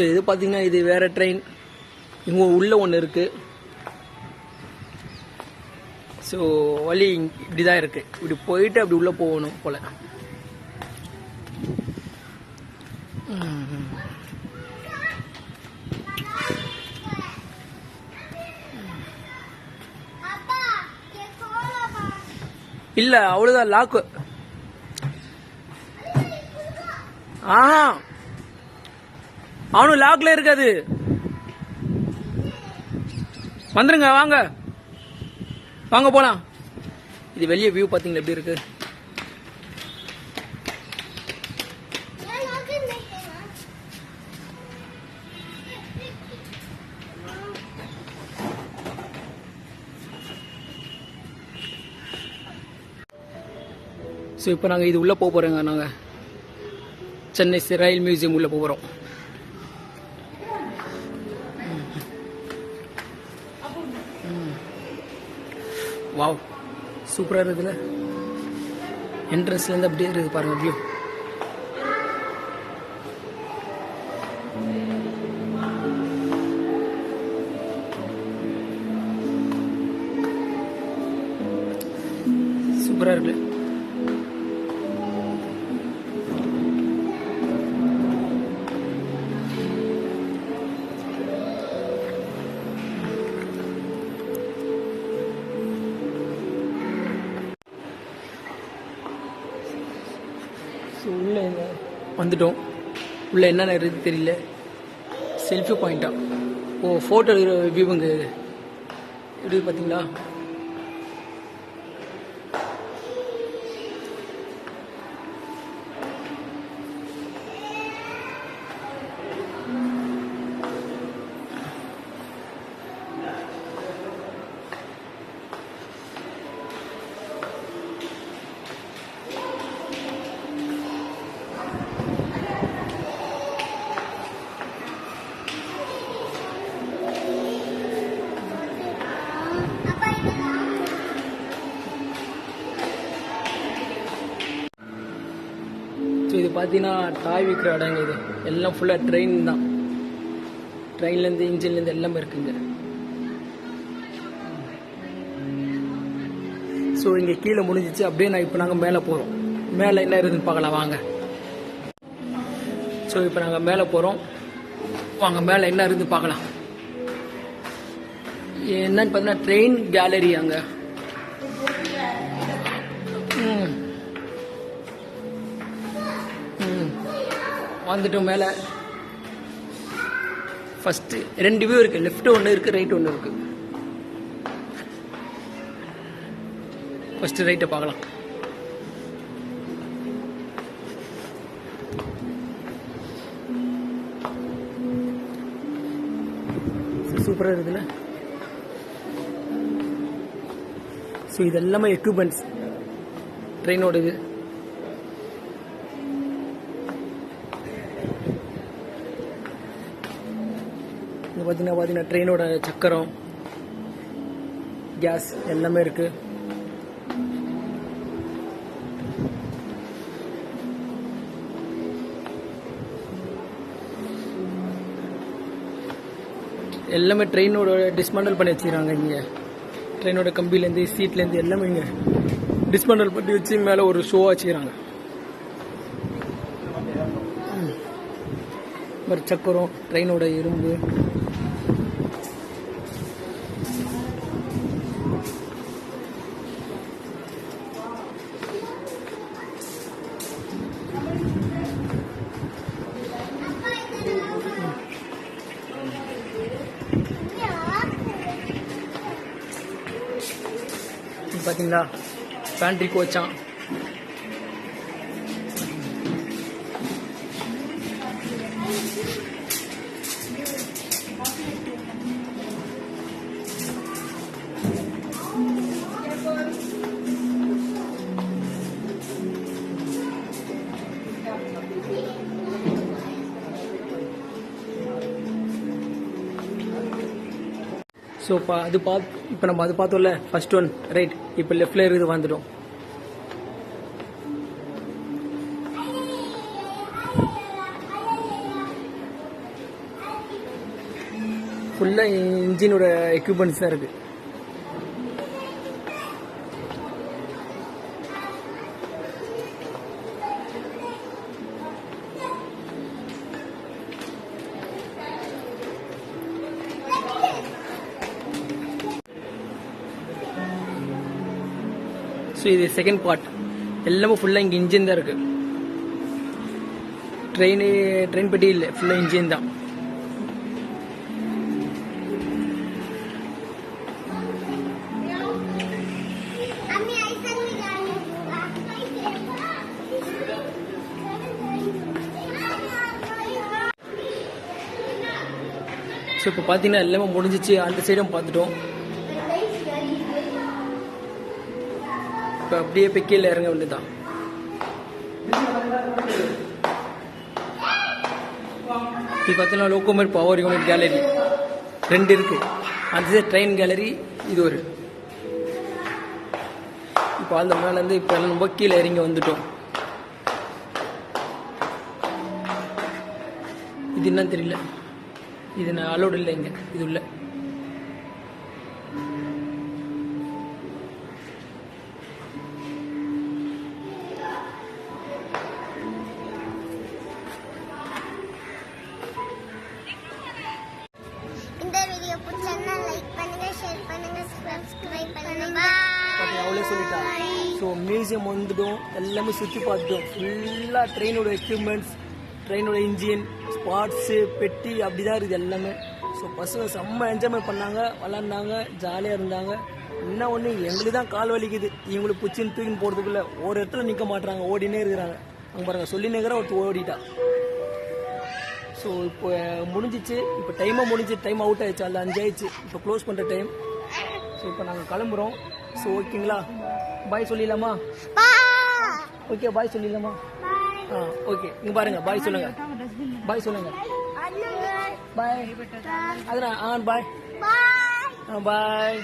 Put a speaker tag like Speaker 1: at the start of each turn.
Speaker 1: இது பார்த்தீங்கன்னா இது வேறு ட்ரெயின். இங்கே உள்ளே ஒன்று இருக்குது. ஸோ வழி இப்படி தான் இருக்குது. இப்படி போயிட்டு அப்படி உள்ளே போகணும் போல். இல்லை அவ்வளோதான் லாக்கு. ஆஹா அவனும் லாக்ல இருக்காது. வந்துருங்க, வாங்க வாங்க போலாம். இது வெளியே வியூ பார்த்தீங்களா எப்படி இருக்கு. ஸோ இப்போ நாங்கள் இது உள்ளே போக போகிறோங்க. நாங்கள் சென்னை ரயில் மியூசியம் உள்ளே போகிறோம். வாவ் சூப்பராக இருக்குதுல்ல. என்ட்ரன்ஸ்லேருந்து அப்படியே இருக்குது பாருங்கள் வியூ. சூப்பராக இருக்கு. உள்ளே வந்துட்டோம். உள்ளே என்னென்ன இருக்குது தெரியல. செல்ஃபி பாயிண்டா? ஓ ஃபோட்டோ எடுக்கிற வியூவுங்க எப்படி பார்த்தீங்களா. இது பார்த்தீங்கன்னா டாய் விற்கிற இடங்க. இது எல்லாம் ஃபுல்லாக ட்ரெயின் தான். ட்ரெயின்லேருந்து இன்ஜின்லேருந்து எல்லாமே இருக்குங்க. ஸோ இங்கே கீழே முடிஞ்சிச்சு. அப்படியே இப்போ நாங்கள் மேலே போகிறோம். மேலே என்ன இருக்குதுன்னு பார்க்கலாம் வாங்க. ஸோ இப்போ நாங்கள் மேலே போகிறோம். வாங்க மேலே என்ன இருக்குதுன்னு பார்க்கலாம். என்னன்னு பார்த்தீங்கன்னா ட்ரெயின் கேலரி அங்கே. வந்துட்டோம் மேலே. ஃபஸ்ட்டு 2 வியூ இருக்குது. லெஃப்ட் ஒன்று இருக்குது, ரைட் ஒன்று இருக்குது. ஃபஸ்ட்டு ரைட்டை பார்க்கலாம். சூப்பராக இருக்குதுல்ல. ஸோ இது எல்லாமே எக்யூப்மெண்ட்ஸ் ட்ரெயினோட. இது பார்த்தீங்கன்னா ட்ரெயினோட சக்கரம், கேஸ் எல்லாமே இருக்கு. எல்லாமே ட்ரெயினோட டிஸ்மேண்டல் பண்ணி வச்சுக்கிறாங்க. இங்கே ட்ரெயினோட கம்பிலேருந்து சீட்லேருந்து எல்லாமே இங்கே டிஸ்மேண்டல் பண்ணி வச்சு மேலே ஒரு ஷோ வச்சுக்கிறாங்க. மாதிரி சக்கரம், ட்ரெயினோட இரும்பு. பார்த்தீங்களா பேண்ட்ரி கோச்சான். ஸோ இப்போ நம்ம அது பார்த்தோம்ல ஃபர்ஸ்ட் ஒன் ரைட். இப்போ லெஃப்டில் இருக்குது வந்துடும். ஃபுல்லாக இன்ஜினோட எக்யூப்மெண்ட்ஸ் தான் இருக்குது. ஸோ இது செகண்ட் பார்ட். எல்லாமே ஃபுல்லாக இங்கே இன்ஜின் தான் இருக்குது. ட்ரெயின் பெட்டி இல்லை, ஃபுல்லாக இன்ஜின் தான். ஸோ இப்போ பார்த்தீங்கன்னா எல்லாமே முடிஞ்சிச்சு. அந்த சைடும் பார்த்துட்டோம். இப்போ அப்படியே போய் கீழே இறங்க வேண்டியதுதான். இது பார்த்தீங்கன்னா லோகோமோட் பவர் யூனிட் கேலரி 2 இருக்கு. அந்த ட்ரெயின் கேலரி இது ஒரு. இப்போ அந்த மேலேருந்து இப்போ ரொம்ப கீழே இறங்கி வந்துட்டோம். இது என்னன்னு தெரியல, இது நான் அலோடு இல்லை இங்கே, இது உள்ள.
Speaker 2: இந்த வீடியோ பிடிச்சா லைக் பண்ணுங்க, ஷேர் பண்ணுங்க, சப்ஸ்கிரைப் பண்ணுங்க.
Speaker 1: அவ்வளோ சொல்லிட்டான். ஸோ மியூசியம் வந்துட்டோம், எல்லாமே சுற்றி பார்த்துட்டோம். ஃபுல்லாக ட்ரெயினோட எக்யூப்மெண்ட்ஸ், ட்ரெயினோட இன்ஜின், ஸ்பாட்ஸு, பெட்டி அப்படி தான் இருக்குது எல்லாமே. ஸோ பசங்க செம்ம என்ஜாய்மெண்ட் பண்ணாங்க, விளாண்டாங்க, ஜாலியாக இருந்தாங்க. என்ன ஒன்று எங்களுக்கு தான் கால் வலிக்குது, இவங்களுக்கு பிடிச்சின்னு தூக்கின்னு போகிறதுக்குள்ள ஒரு இடத்துல நிற்க மாட்டுறாங்க, ஓடினே இருக்கிறாங்க. அங்கே பாருங்க சொல்லினேங்கிற ஒருத்தர் ஓடிட்டா. ஸோ இப்போ முடிஞ்சிச்சு. இப்போ டைமாக முடிஞ்சு, டைம் அவுட் ஆயிடுச்சு. அதில் 5 ஆயிடுச்சு. இப்போ க்ளோஸ் பண்ணுற டைம். ஸோ இப்போ நாங்கள் கிளம்புறோம். ஸோ ஓகேங்களா, பாய் சொல்லிடலாமா? ஓகே பாய் சொல்லிடலாமா? ஓகே. இங்கே பாருங்க, பாய் சொல்லுங்க, பாய் சொல்லுங்க, பாய். அதுதான் பாய், பாய்.